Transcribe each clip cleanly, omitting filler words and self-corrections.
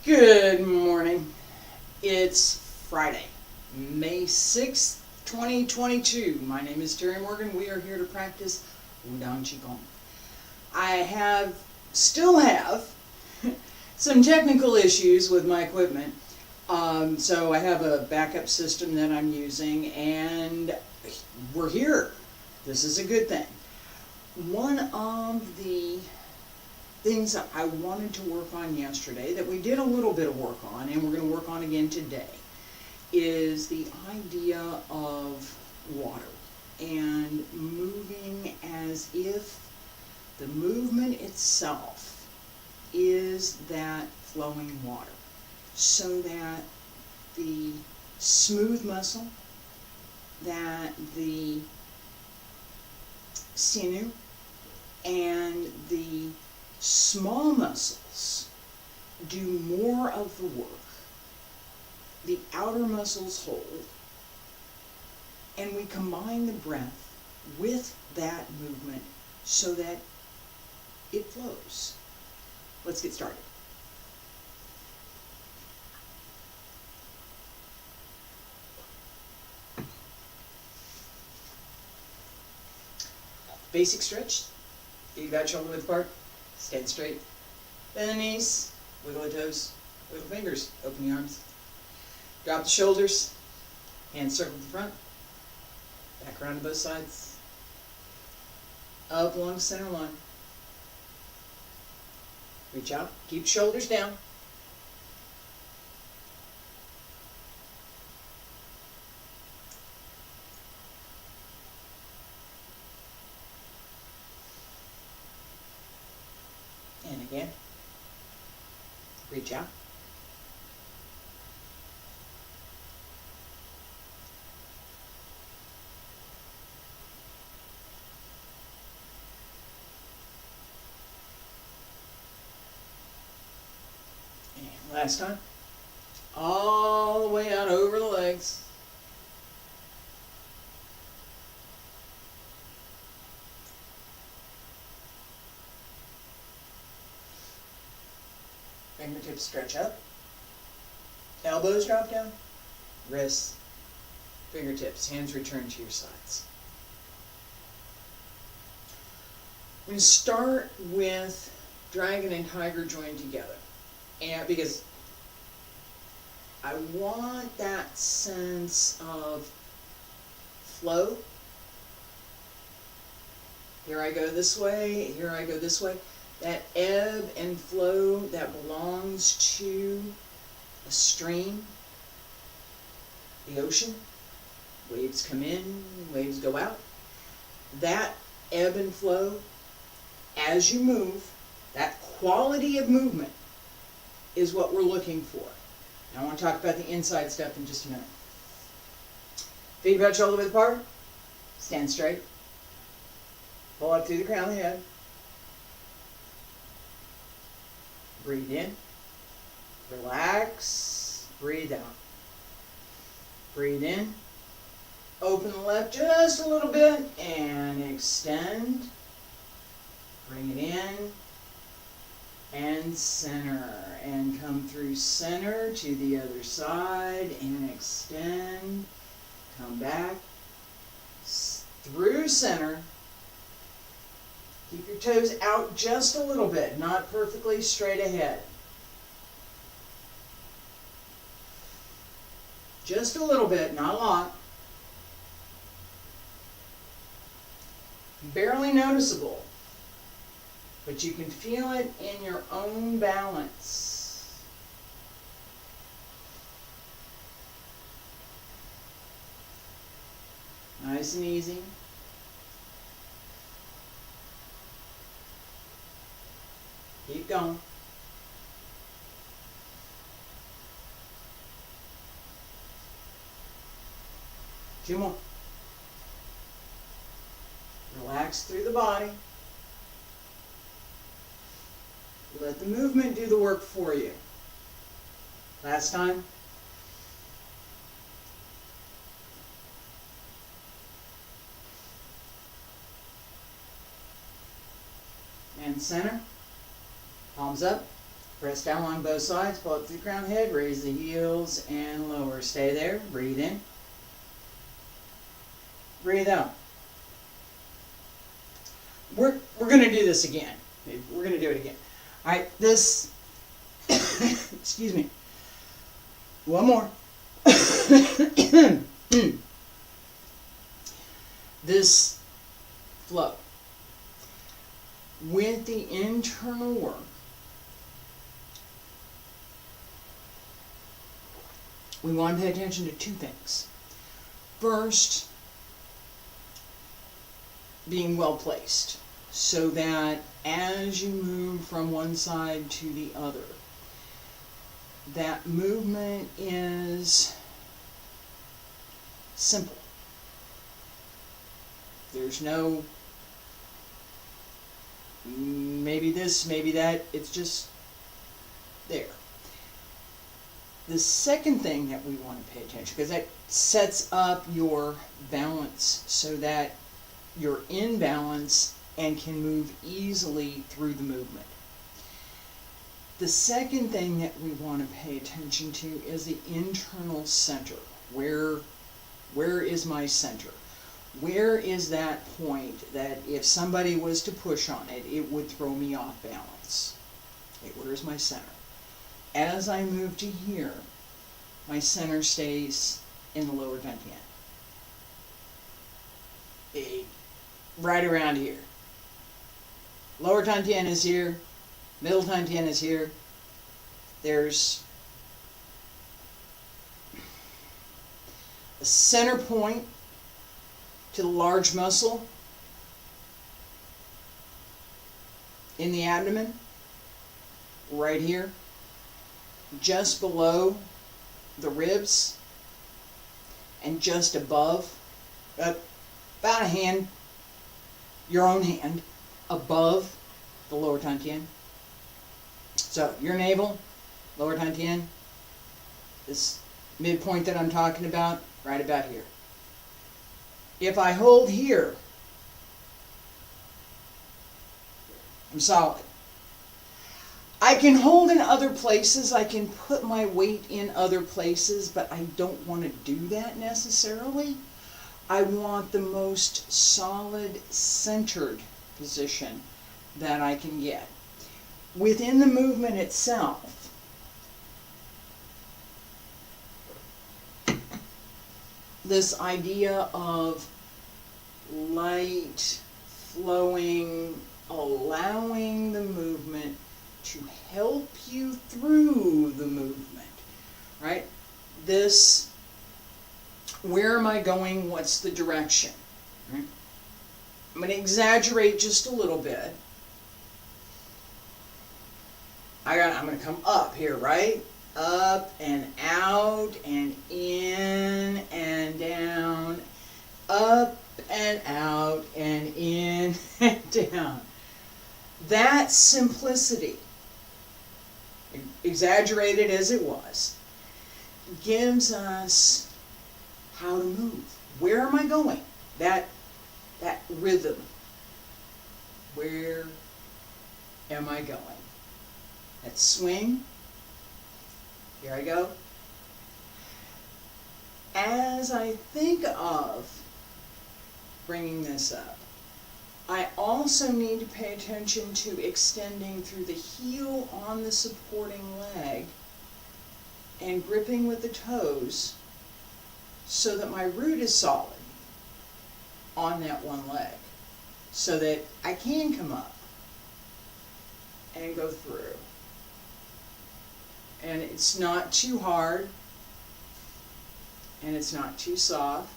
Good morning. It's Friday, May 6th, 2022. My name is Terry Morgan. We are here to practice Wudang Qigong. Still have some technical issues with my equipment. So I have a backup system that I'm using, and we're here. This is a good thing. One of the things that I wanted to work on yesterday, that we did a little bit of work on, and we're going to work on again today, is the idea of water and moving as if the movement itself is that flowing water, so that the smooth muscle, that the sinew, and the small muscles do more of the work. The outer muscles hold, and we combine the breath with that movement so that it flows. Let's get started. Basic stretch. Feet about shoulder width apart. Stand straight. Bend the knees. Wiggle the toes. Wiggle the fingers. Open the arms. Drop the shoulders. Hands circle to the front. Back around to both sides. Up along the center line. Reach out. Keep shoulders down. And again. Reach out. And last time. All the way out over the legs. Fingertips stretch up. Elbows drop down. Wrists. Fingertips. Hands return to your sides. We're going to start with dragon and tiger joined together. And because I want that sense of flow. Here I go this way. Here I go this way. That ebb and flow that belongs to a stream, the ocean. Waves come in, waves go out. That ebb and flow, as you move, that quality of movement is what we're looking for. Now I want to talk about the inside stuff in just a minute. Feet about shoulder width apart. Stand straight. Pull up through the crown of the head. Breathe in, relax, breathe out. Breathe in, open the left just a little bit and extend. Bring it in and center, and come through center to the other side and extend. Come back through center. Keep your toes out just a little bit, not perfectly straight ahead. Just a little bit, not a lot. Barely noticeable, but you can feel it in your own balance. Nice and easy. Keep going. Two more. Relax through the body. Let the movement do the work for you. Last time. And center. Palms up, Press down along both sides, pull up through the crown head, raise the heels and lower. Stay there, breathe in. Breathe out. We're going to do this again. We're going to do it again. All right, this, excuse me, one more. This flow. With the internal work, we want to pay attention to two things. First, being well placed, so that as you move from one side to the other, that movement is simple. There's no maybe this, maybe that, it's just there. The second thing that we want to pay attention, because that sets up your balance so that you're in balance and can move easily through the movement. The second thing that we want to pay attention to is the internal center. Where is my center? Where is that point that if somebody was to push on it, it would throw me off balance? Okay, where's my center? As I move to here, my center stays in the lower dantian. Right around here. Lower dantian is here, middle dantian is here. There's a center point to the large muscle in the abdomen, right here, just below the ribs, and just above, about a hand, your own hand, above the lower dantian. So your navel, lower dantian, this midpoint that I'm talking about, right about here. If I hold here, I'm solid. I can hold in other places, I can put my weight in other places, but I don't want to do that necessarily. I want the most solid, centered position that I can get. Within the movement itself, this idea of light, flowing, allowing the movement to help you through the movement, right? This, where am I going? What's the direction? Right? I'm going to exaggerate just a little bit. I'm going to come up here, right? Up and out and in and down. Up and out and in and down. That simplicity, exaggerated as it was, gives us how to move. Where am I going? That rhythm. Where am I going? That swing. Here I go. As I think of bringing this up, I also need to pay attention to extending through the heel on the supporting leg and gripping with the toes so that my root is solid on that one leg, so that I can come up and go through. And it's not too hard, and it's not too soft,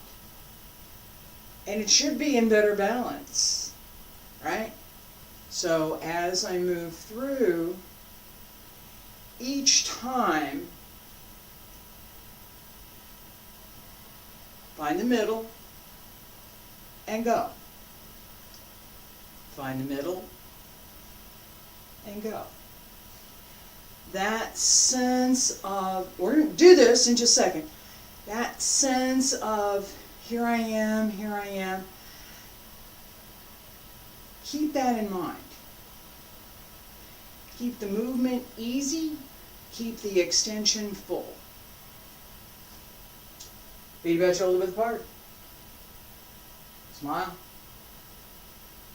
and it should be in better balance, right? So as I move through, each time, find the middle and go. Find the middle and go. That sense of, we're going to do this in just a second, that sense of here I am, keep that in mind. Keep the movement easy. Keep the extension full. Feet about shoulder width apart. Smile.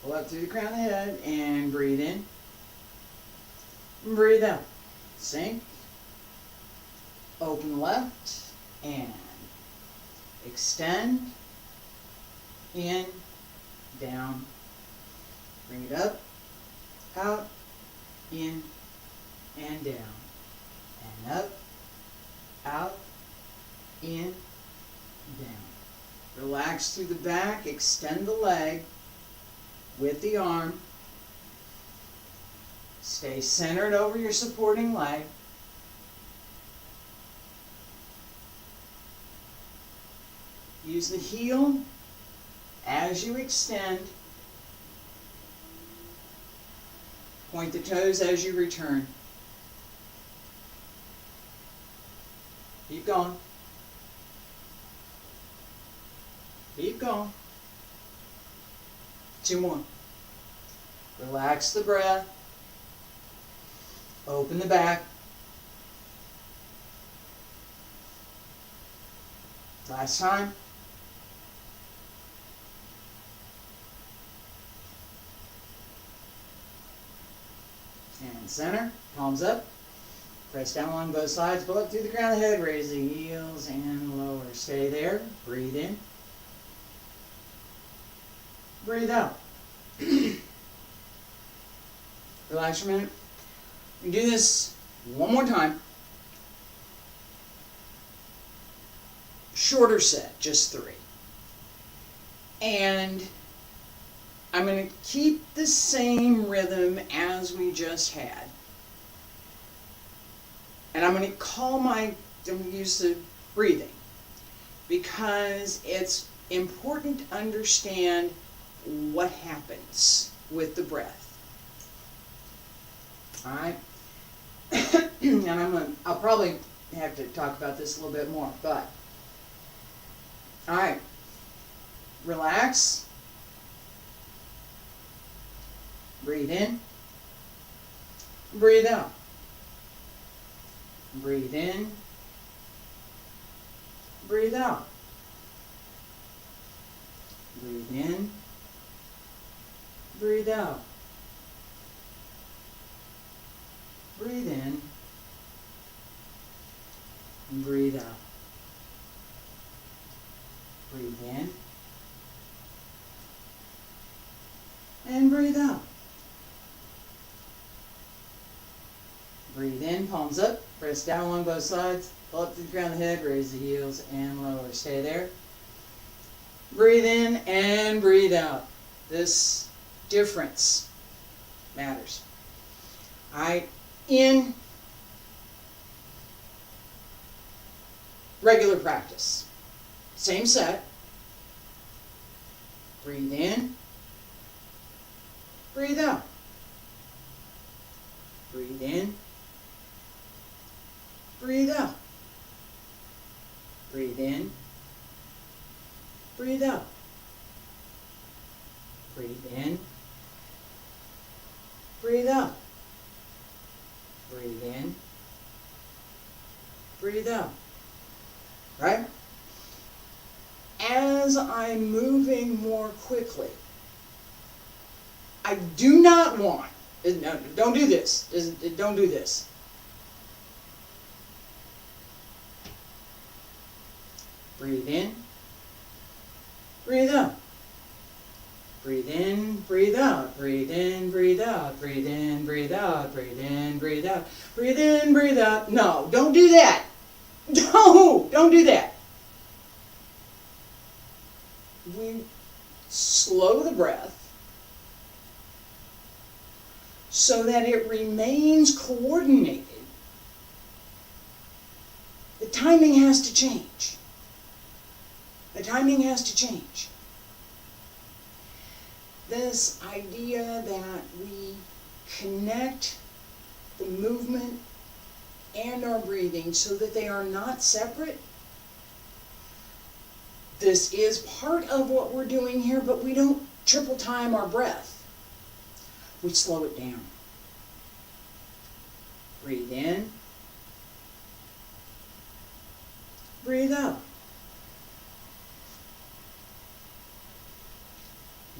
Pull up through the crown of the head and breathe in. Breathe out. Sink. Open left and extend. In, down. Bring it up, out, in, and down. And up, out, in, down. Relax through the back, extend the leg with the arm. Stay centered over your supporting leg. Use the heel as you extend. Point the toes as you return. Keep going. Keep going. 2 more. Relax the breath. Open the back. Last time. And center, palms up. Press down along both sides, pull up through the crown of the head, raise the heels and lower. Stay there, breathe in. Breathe out. Relax for a minute. We do this one more time. Shorter set, just 3. And I'm going to keep the same rhythm as we just had. And I'm going to use the breathing because it's important to understand what happens with the breath. All right? And I'll probably have to talk about this a little bit more, but all right. Relax. Breathe in. Breathe out. Breathe in. Breathe out. Breathe in. Breathe out. Breathe in. And breathe out. Breathe in. And breathe out. Breathe in, palms up, press down along both sides, pull up to the crown of the head, raise the heels and lower. Stay there. Breathe in and breathe out. This difference matters. All right, in regular practice, same set. Breathe in, breathe out. Breathe in, breathe out. Breathe in, breathe out. Breathe in, breathe out. Breathe in, breathe out. Right? As I'm moving more quickly, I do not want, no, don't do this, don't do this. Breathe in, breathe out. Breathe in, breathe out. Breathe in, breathe out. Breathe in, breathe out. Breathe in, breathe out. Breathe in, breathe out. No, don't do that. No, don't do that. We slow the breath so that it remains coordinated. The timing has to change. The timing has to change. This idea that we connect the movement and our breathing so that they are not separate. This is part of what we're doing here, but we don't triple time our breath. We slow it down. Breathe in. Breathe out.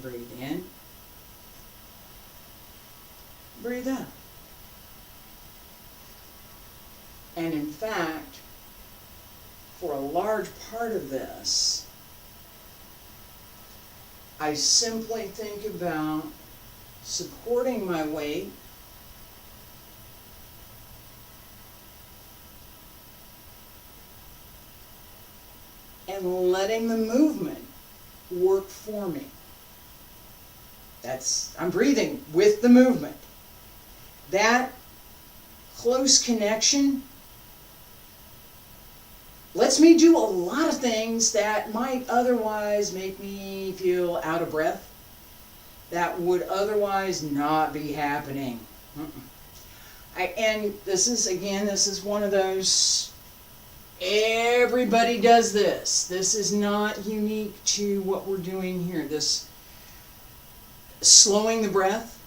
Breathe in. Breathe out. And in fact, for a large part of this, I simply think about supporting my weight and letting the movement work for me. I'm breathing with the movement. That close connection lets me do a lot of things that might otherwise make me feel out of breath, that would otherwise not be happening. And this is one of those, everybody does this. This is not unique to what we're doing here. This slowing the breath,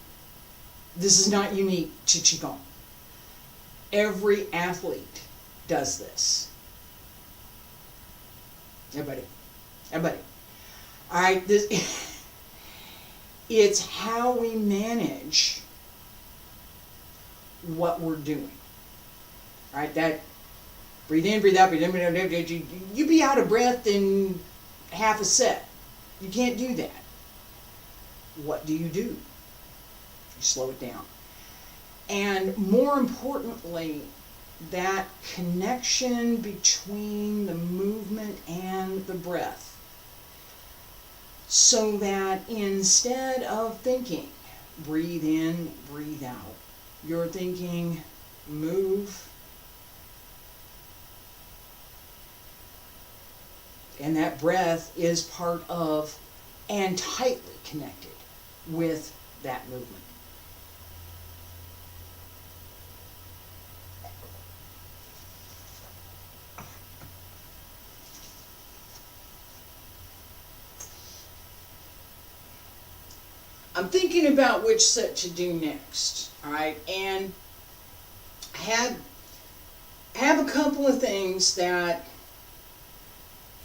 this is not unique to Qigong. Every athlete does this. Everybody. All right, it's how we manage what we're doing. All right, that breathe in, breathe out, breathe in, breathe out. You be out of breath in half a set. You can't do that. What do? You slow it down. And more importantly, that connection between the movement and the breath, so that instead of thinking breathe in, breathe out, you're thinking move, and that breath is part of and tightly connected with that movement. I'm thinking about which set to do next, all right, and I have a couple of things that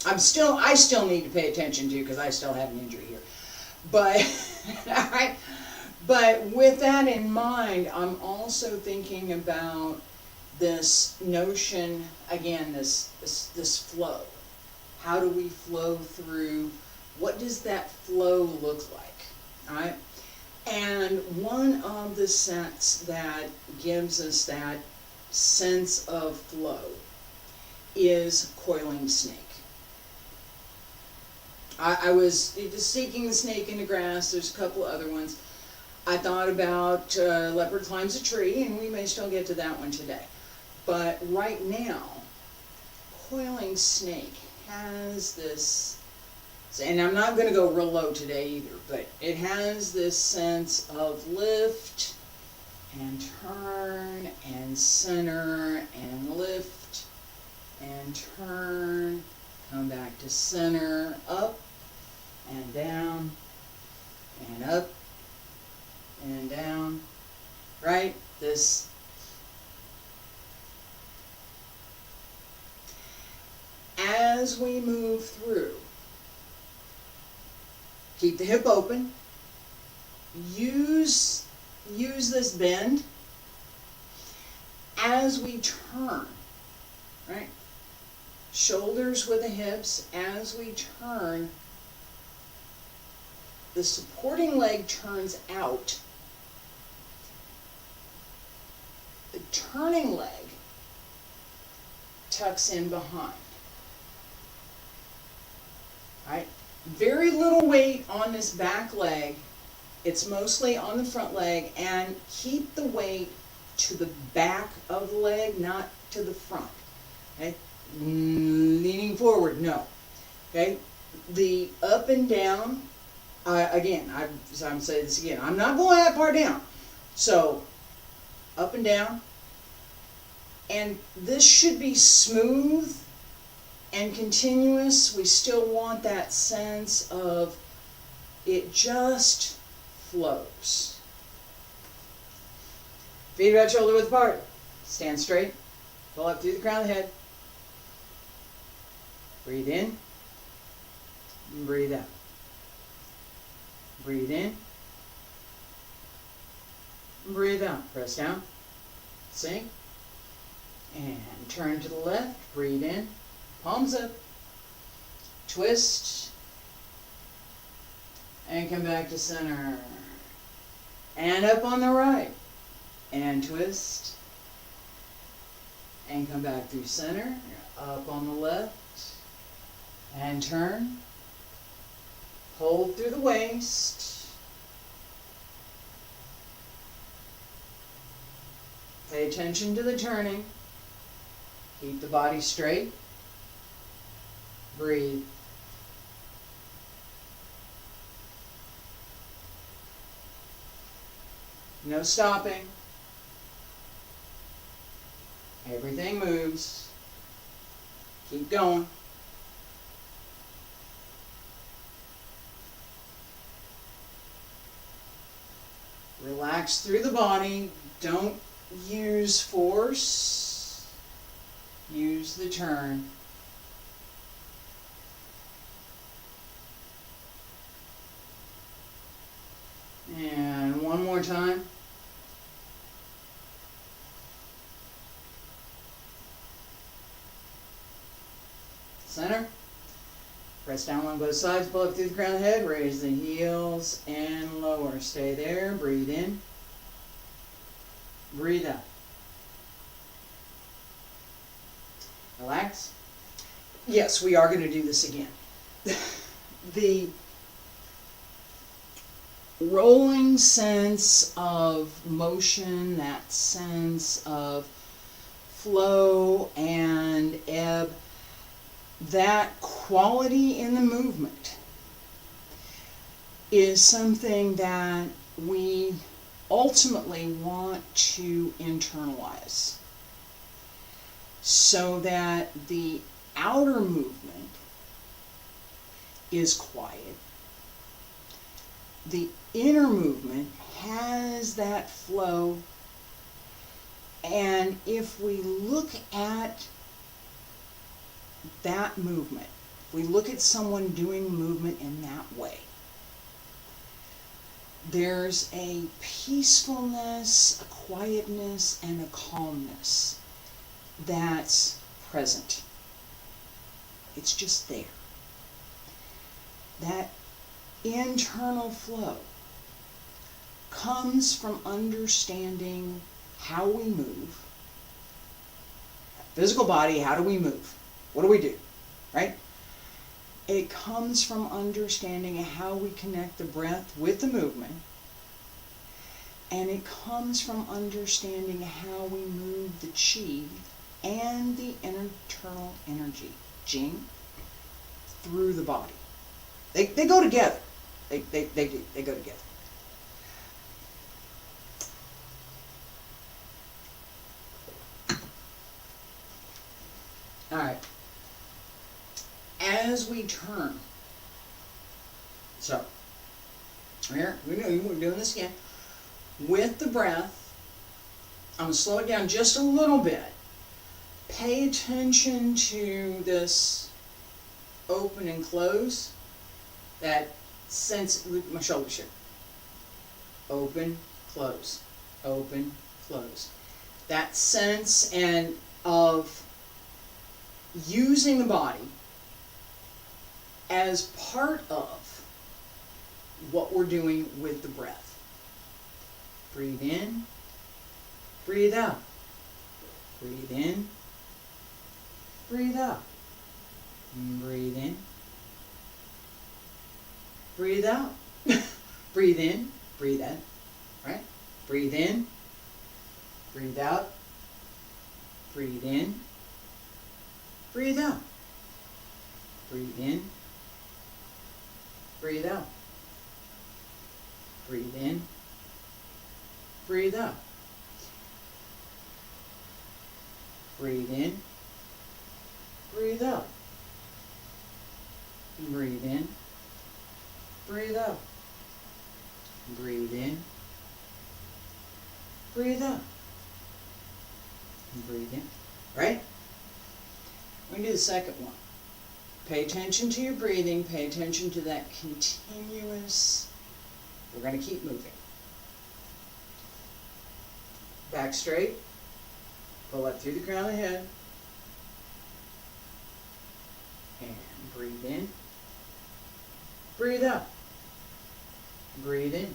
I still need to pay attention to because I still have an injury here, but all right, but with that in mind, I'm also thinking about this notion again, this flow. How do we flow through? What does that flow look like? Right? And one of the sets that gives us that sense of flow is Coiling Snake. I was seeking the snake in the grass. There's a couple other ones. I thought about Leopard Climbs a Tree, and we may still get to that one today. But right now, Coiling Snake has this, and I'm not going to go real low today either, but it has this sense of lift and turn and center and lift and turn, come back to center, up and down and up and down, right? This. As we move through, keep the hip open, use this bend as we turn, right? Shoulders with the hips. As we turn, the supporting leg turns out. The turning leg tucks in behind. Right? Very little weight on this back leg. It's mostly on the front leg, and keep the weight to the back of the leg, not to the front. Okay? Leaning forward, no. Okay? The up and down, again, I'm saying this again, I'm not going that far down. So, up and down, and this should be smooth and continuous. We still want that sense of it just flows. Feet about shoulder width apart. Stand straight. Pull up through the crown of the head. Breathe in. And breathe out. Breathe in. And breathe out. Press down. Sink. And turn to the left. Breathe in. Palms up. Twist. And come back to center. And up on the right. And twist. And come back through center. Up on the left. And turn. Hold through the waist. Pay attention to the turning. Keep the body straight. Breathe. No stopping. Everything moves. Keep going. Relax through the body. Don't use force. Use the turn. And one more time. Center. Press down on both sides, pull up through the crown of the head, raise the heels and lower. Stay there, breathe in, breathe out. Relax. Yes, we are going to do this again. The rolling sense of motion, that sense of flow and ebb, that quality in the movement is something that we ultimately want to internalize so that the outer movement is quiet. The inner movement has that flow, and if we look at that movement, if we look at someone doing movement in that way, there's a peacefulness, a quietness, and a calmness that's present. It's just there. That internal flow comes from understanding how we move. Physical body, how do we move? What do we do? Right? It comes from understanding how we connect the breath with the movement. And it comes from understanding how we move the qi and the internal energy, jing, through the body. They go together. They do. They go together. All right. As we turn, so here we're doing this again with the breath. I'm going to slow it down just a little bit. Pay attention to this open and close. That sense, my shoulders here. Open, close, open, close. That sense and of using the body as part of what we're doing with the breath. Breathe in, breathe out. Breathe in, breathe out. Breathe in, breathe out. Breathe in, breathe out. Right? Breathe in, breathe out. Breathe in, breathe out. Breathe in, breathe out. Breathe in, breathe out. Breathe in, breathe out. Breathe in, breathe out. Breathe in, breathe out. And breathe in. Right? We're going to do the second one. Pay attention to your breathing. Pay attention to that continuous. We're going to keep moving. Back straight. Pull up through the crown of the head. And breathe in. Breathe out. Breathe in.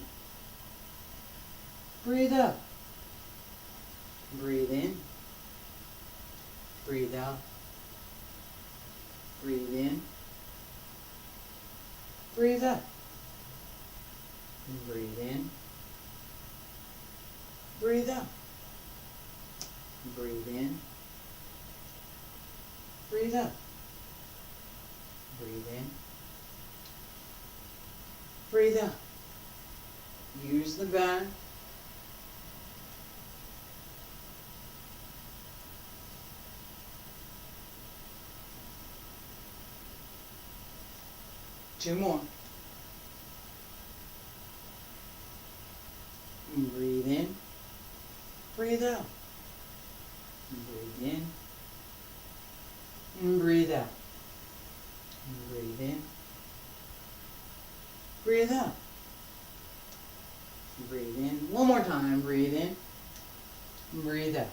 Breathe out. Breathe in. Breathe out. Breathe in. Breathe out. Breathe in. Breathe out. Breathe in. Breathe out. Breathe in. Breathe out. Use the back. Two more. Breathe in. Breathe out. Breathe in. And breathe out. Breathe in. Breathe out. Breathe in. One more time. Breathe in. Breathe out.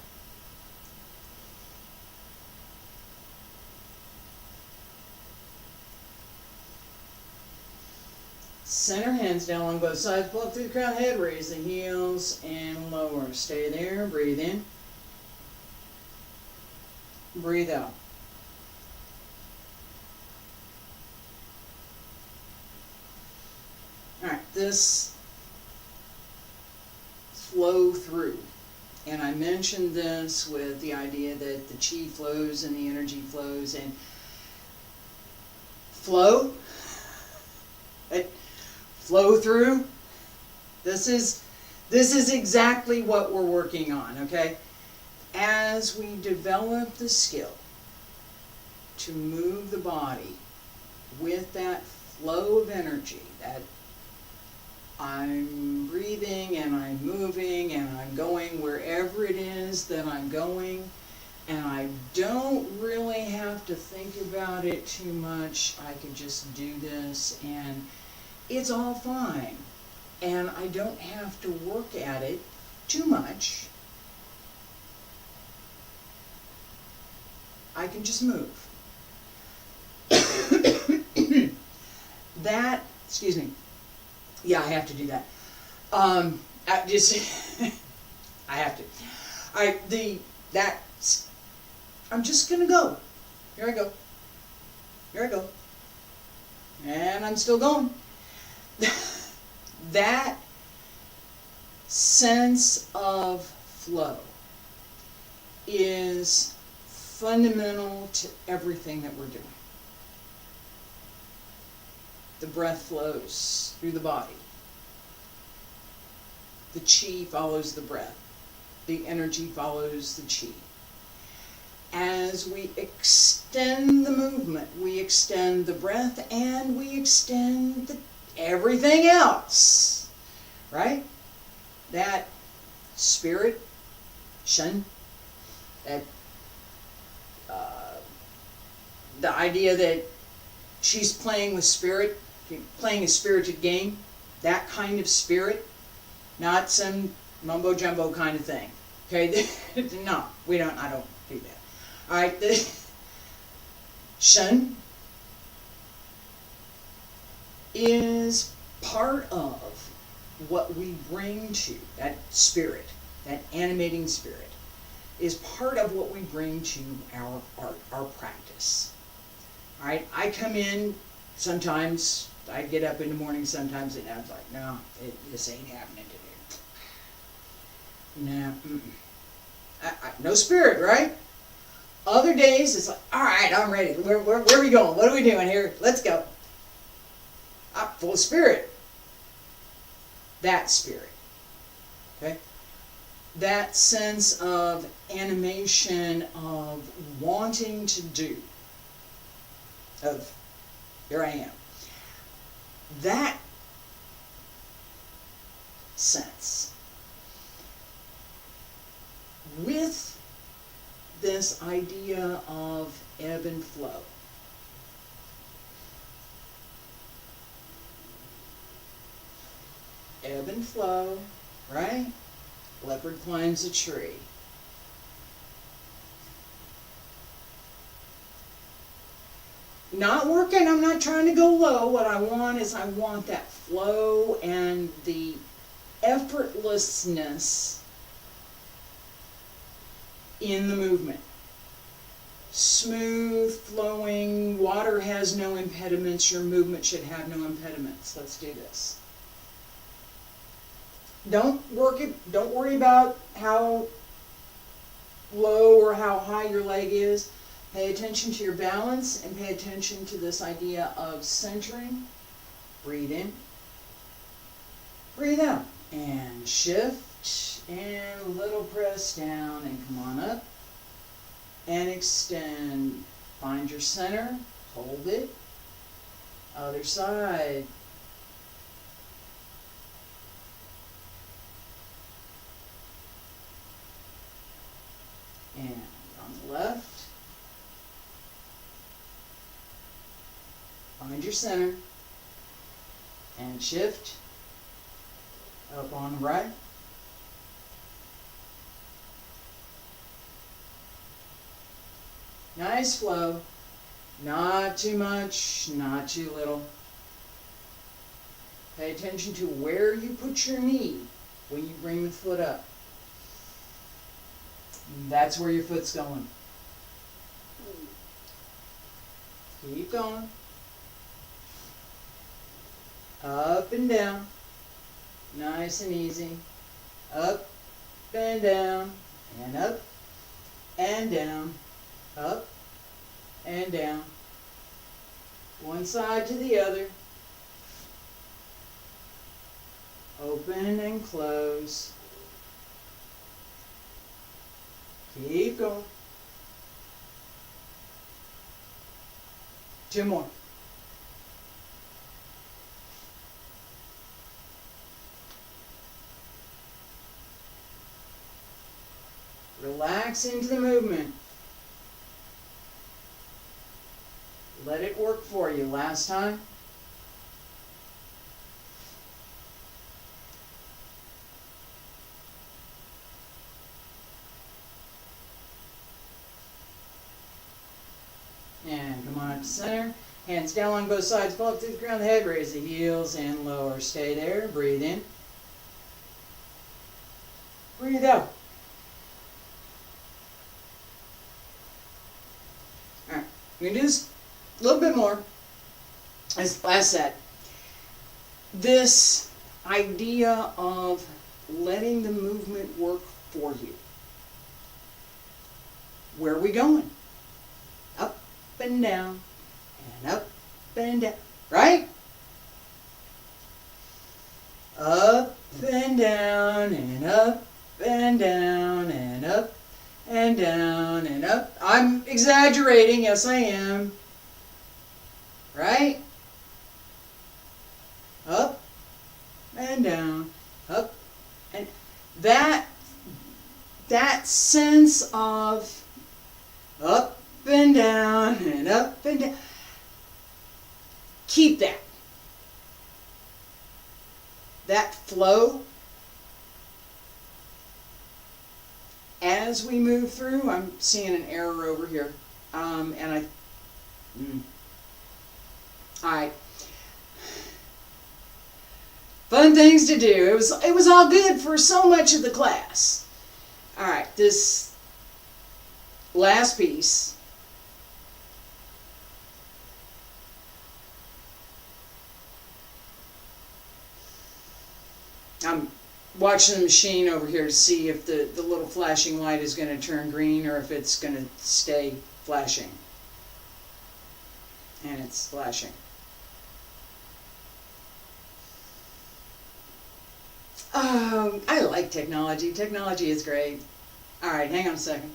Center, hands down along both sides. Pull up through the crown of the head. Raise the heels and lower. Stay there. Breathe in. Breathe out. Alright, this flow through. And I mentioned this with the idea that the chi flows and the energy flows, and flow, flow through. This is exactly what we're working on, okay? As we develop the skill to move the body with that flow of energy, that I'm breathing and I'm moving and I'm going wherever it is that I'm going, and I don't really have to think about it too much. I can just do this and it's all fine, and I don't have to work at it too much. I can just move. That, excuse me. Yeah, I have to do that. I have to. I'm just gonna go. Here I go. Here I go. And I'm still going. That sense of flow is fundamental to everything that we're doing. The breath flows through the body. The chi follows the breath. The energy follows the chi. As we extend the movement, we extend the breath and we extend everything else, right? That spirit, shen, that the idea that she's playing with spirit, playing a spirited game, that kind of spirit, not some mumbo jumbo kind of thing. Okay, no, I don't do that. All right, the shen is part of what we bring to that spirit, that animating spirit, is part of what we bring to our art, our practice. All right, I come in, sometimes I get up in the morning, sometimes and I'm like, no, this ain't happening today. No, no spirit, right? Other days it's like, all right, I'm ready. Where are we going? What are we doing here? Let's go. I'm full of spirit. That spirit. Okay? That sense of animation, of wanting to do. Of, here I am. That sense, with this idea of ebb and flow. Ebb and flow, right? Leopard climbs a tree. Not working, I'm not trying to go low. What I want is I want that flow and the effortlessness in the movement. Smooth, flowing, water has no impediments, your movement should have no impediments. Let's do this. Don't worry about how low or how high your leg is. Pay attention to your balance and pay attention to this idea of centering. Breathe in, breathe out, and shift, and a little press down, and come on up, and extend. Find your center, hold it. Other side. And on the left. Find your center and shift up on the right. Nice flow, not too much, not too little. Pay attention to where you put your knee when you bring the foot up. That's where your foot's going. Keep going. Up and down, nice and easy. Up and down, and up and down, up and down. One side to the other. Open and close. Keep going. 2 more. Relax into the movement. Let it work for you. Last time. And come on up to center. Hands down along both sides. Pull up through the crown of the head. Raise the heels and lower. Stay there. Breathe in. Breathe out. Alright. We're going to do this a little bit more. As last set. This idea of letting the movement work for you. Where are we going? Up and down, and up and down, right? Up and down, and up and down, and up and down, and up. I'm exaggerating, yes I am. Right? Up and down, up, and that sense of up and down and up and down. Keep that. That flow as we move through. I'm seeing an error over here. Alright. Fun things to do. It was all good for so much of the class. Alright, this last piece. I'm watching the machine over here to see if the little flashing light is going to turn green or if it's going to stay flashing. And it's flashing. I like technology. Technology is great. Alright, hang on a second.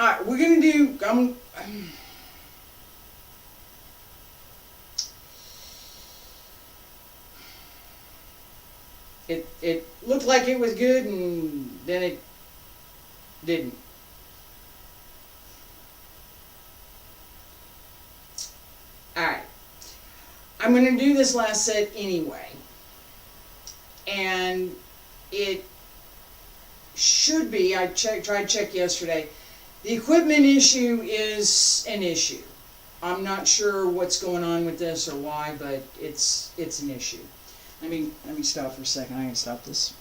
Alright, we're gonna do, it looked like it was good and then it didn't. Alright, I'm gonna do this last set anyway, and it should be, I tried to check yesterday, the equipment issue is an issue. I'm not sure what's going on with this or why, but it's an issue. Let me stop for a second. I can stop this.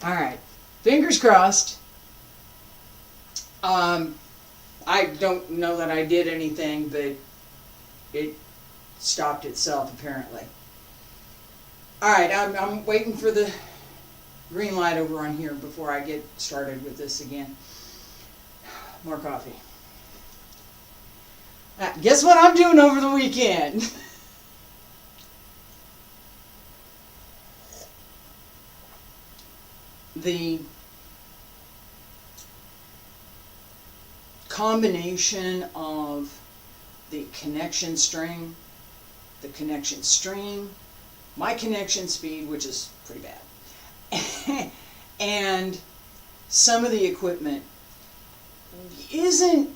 Alright, fingers crossed. I don't know that I did anything, but it stopped itself apparently. Alright, I'm waiting for the green light over on here before I get started with this again. More coffee. Guess what I'm doing over the weekend? The combination of the connection string, my connection speed, which is pretty bad, and some of the equipment isn't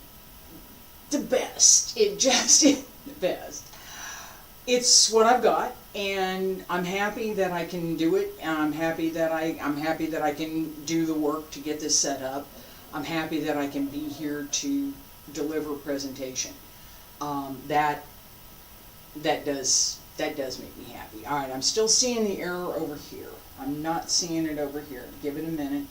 the best. It just isn't the best. It's what I've got, and I'm happy that I can do it. And I'm happy that I can do the work to get this set up. I'm happy that I can be here to deliver a presentation. That does make me happy. All right, I'm still seeing the error over here. I'm not seeing it over here. Give it a minute.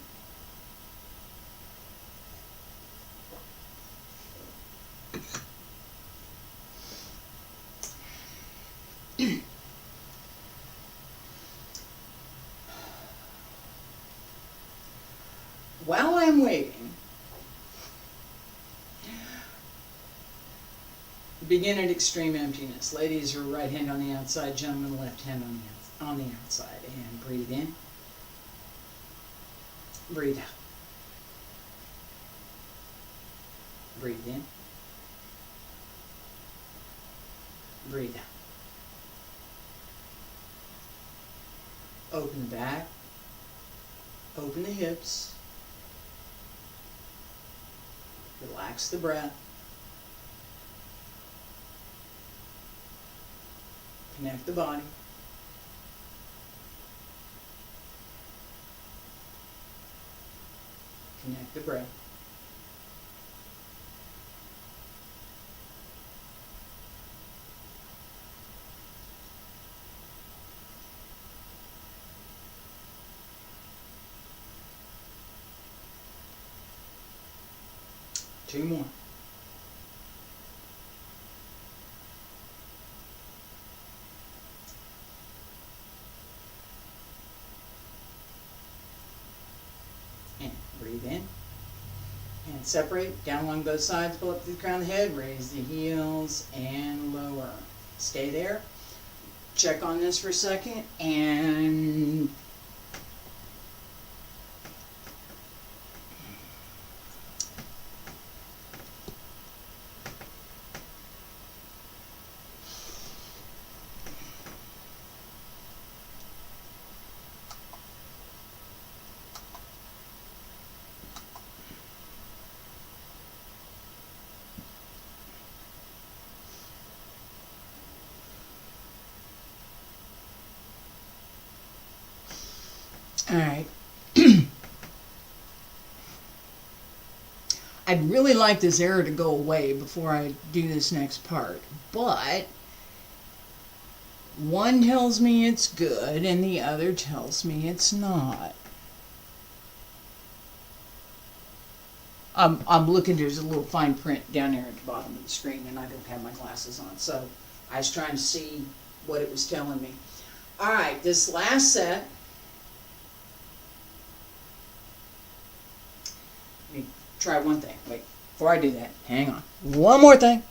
While I'm waiting, begin at extreme emptiness. Ladies are right hand on the outside, gentlemen left hand on the outside. And breathe in, breathe out. Breathe in, breathe out. Open the back, open the hips, relax the breath, connect the body, connect the breath. Two more. And breathe in. And separate, down along both sides, pull up to the crown of the head, raise the heels, and lower. Stay there. Check on this for a second, and Alright. I'd really like this error to go away before I do this next part, but one tells me it's good and the other tells me it's not. I'm looking, there's a little fine print down there at the bottom of the screen and I don't have my glasses on, so I was trying to see what it was telling me. Alright, this last set, let me try one thing. Wait, before I do that, hang on. One more thing.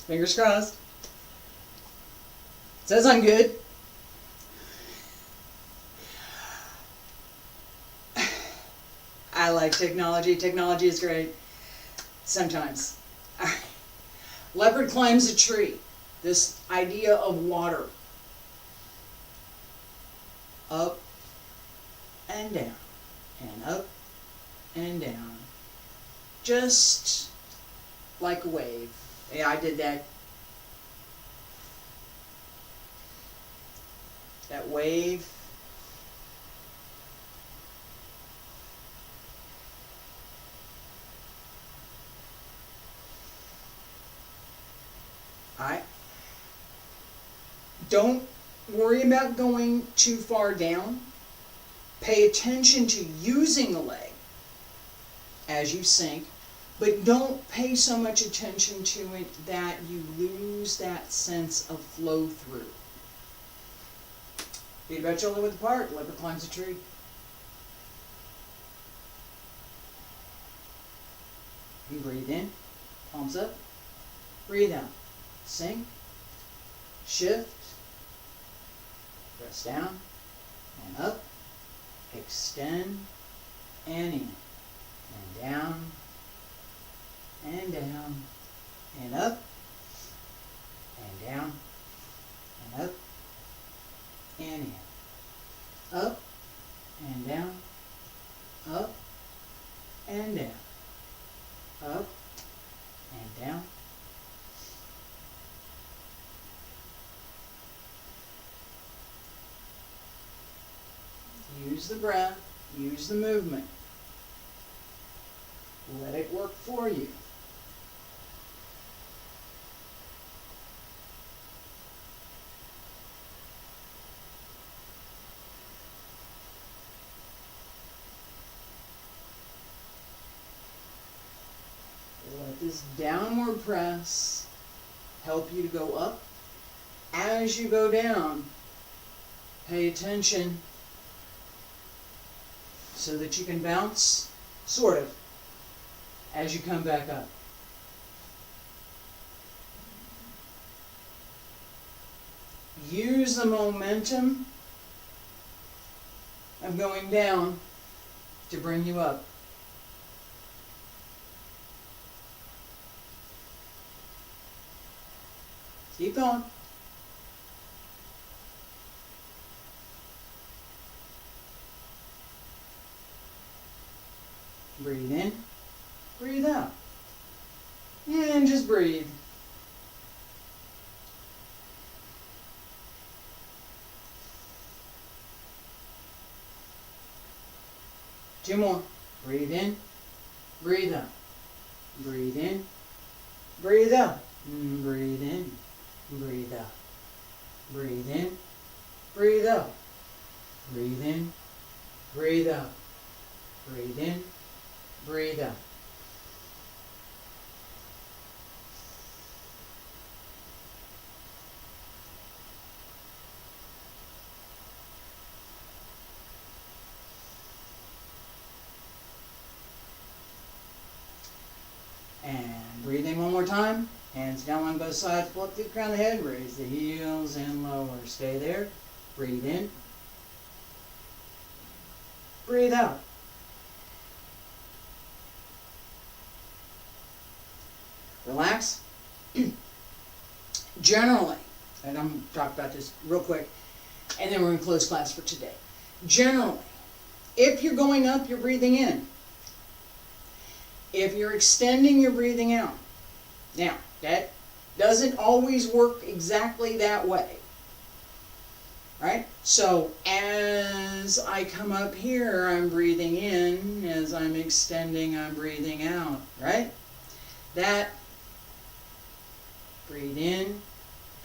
Fingers crossed. Says I'm good. I like technology. Technology is great. Sometimes. Leopard climbs a tree. This idea of water. Up and down. And up and down. Just like a wave. Yeah, I did that. That wave. Alright. Don't worry about going too far down. Pay attention to using the leg as you sink. But don't pay so much attention to it that you lose that sense of flow through. Feet about shoulder width apart, leopard climbs a tree. You breathe in, palms up, breathe out. Sink, shift, press down and up, extend and in, and down, and down, and up, and down, and up, and in. Up, and down, up, and down, up, and down. Use the breath, use the movement. Let it work for you. Let this downward press help you to go up. As you go down, pay attention so that you can bounce, sort of, as you come back up. Use the momentum of going down to bring you up. Keep going. Breathe in, breathe out, and just breathe. Two more. Breathe in, breathe out. Breathe in, breathe out. Breathe in, breathe out. Breathe in, breathe out. Breathe in, breathe out. Breathe in, breathe out. And breathe in one more time. Hands down on both sides, pull up through the crown of the head, raise the heels and lower. Stay there. Breathe in. Breathe out. Relax. Generally, and I'm going to talk about this real quick, and then we're going to close class for today. Generally, If you're going up, you're breathing in. If you're extending, you're breathing out. Now, that doesn't always work exactly that way. Right? So, as I come up here, I'm breathing in. As I'm extending, I'm breathing out. Right? That, breathe in,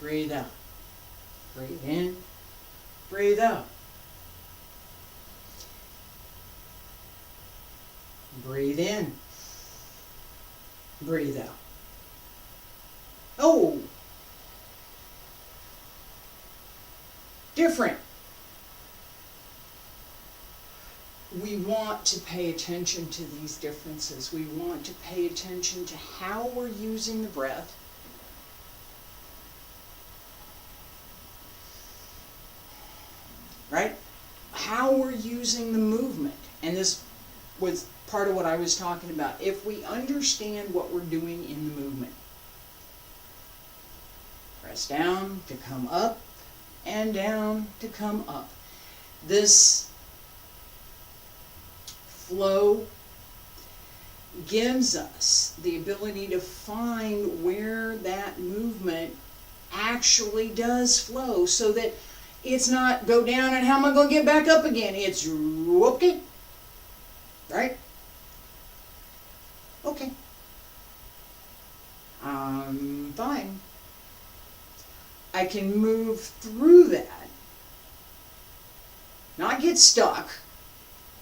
breathe out. Breathe in, breathe out. Breathe in, breathe out. Oh, different. We want to pay attention to these differences. We want to pay attention to how we're using the breath. Right? How we're using the movement. And this was part of what I was talking about. If we understand what we're doing in the movement. Press down to come up and down to come up. This flow gives us the ability to find where that movement actually does flow, so that it's not go down and how am I going to get back up again? It's okay. Right? Okay. I'm fine. I can move through that, not get stuck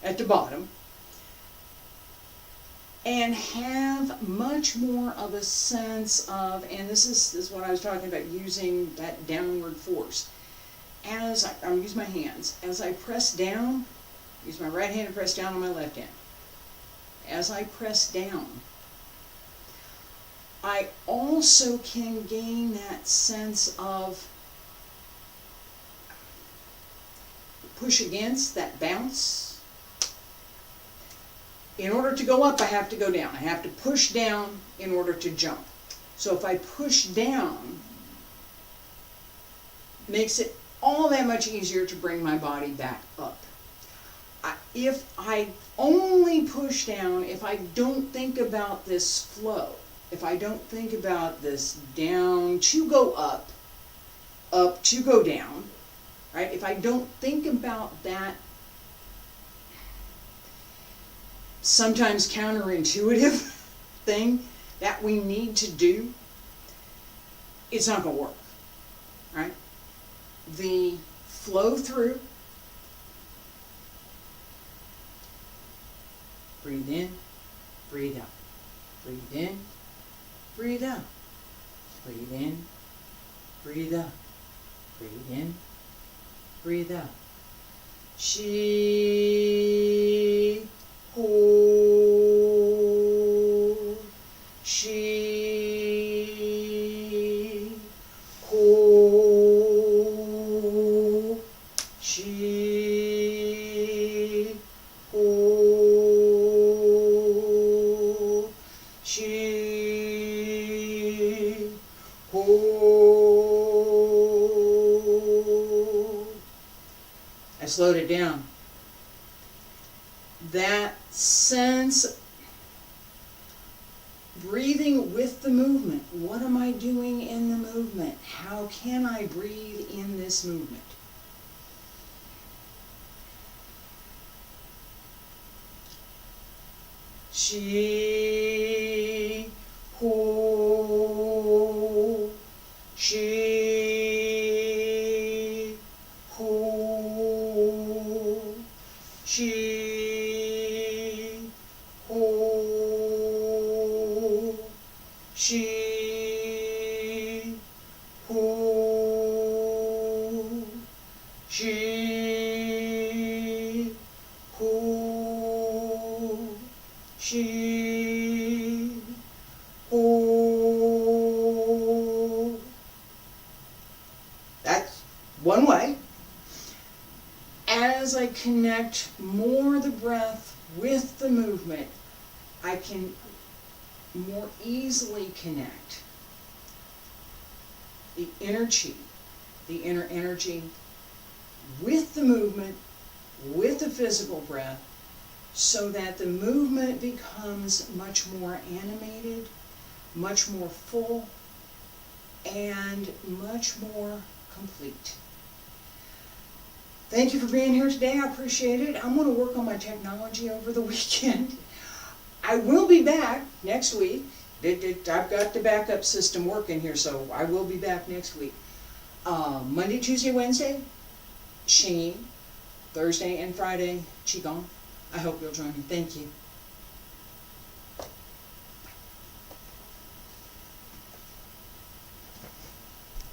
at the bottom, and have much more of a sense of, and this is what I was talking about, using that downward force. As I'm using my hands, as I press down, use my right hand to press down on my left hand. As I press down, I also can gain that sense of push against, that bounce. In order to go up, I have to go down. I have to push down in order to jump. So if I push down, makes it all that much easier to bring my body back up. If I only push down, if I don't think about this flow, if I don't think about this down to go up to go down, right? If I don't think about that sometimes counterintuitive thing that we need to do, it's not going to work, right? The flow through, breathe in, breathe out, breathe in, breathe out, breathe in, breathe out, breathe in, breathe out. She, hold, she, hold, she, hold, she, hold. I slowed it down. That sense, breathing with the movement. What am I doing in the movement? How can I breathe in this movement? She, hu, she, hu, she, hu, she, hu, she, hu, she, hu. That's one way. As I connect more the breath with the movement, I can more easily connect the inner chi, the inner energy with the movement with the physical breath so that the movement becomes much more animated, much more full, and much more complete. Thank you for being here today. I appreciate it. I'm going to work on my technology over the weekend. I will be back next week. I've got the backup system working here, so I will be back next week. Monday, Tuesday, Wednesday, Sheen. Thursday and Friday, Qigong. I hope you'll join me. Thank you.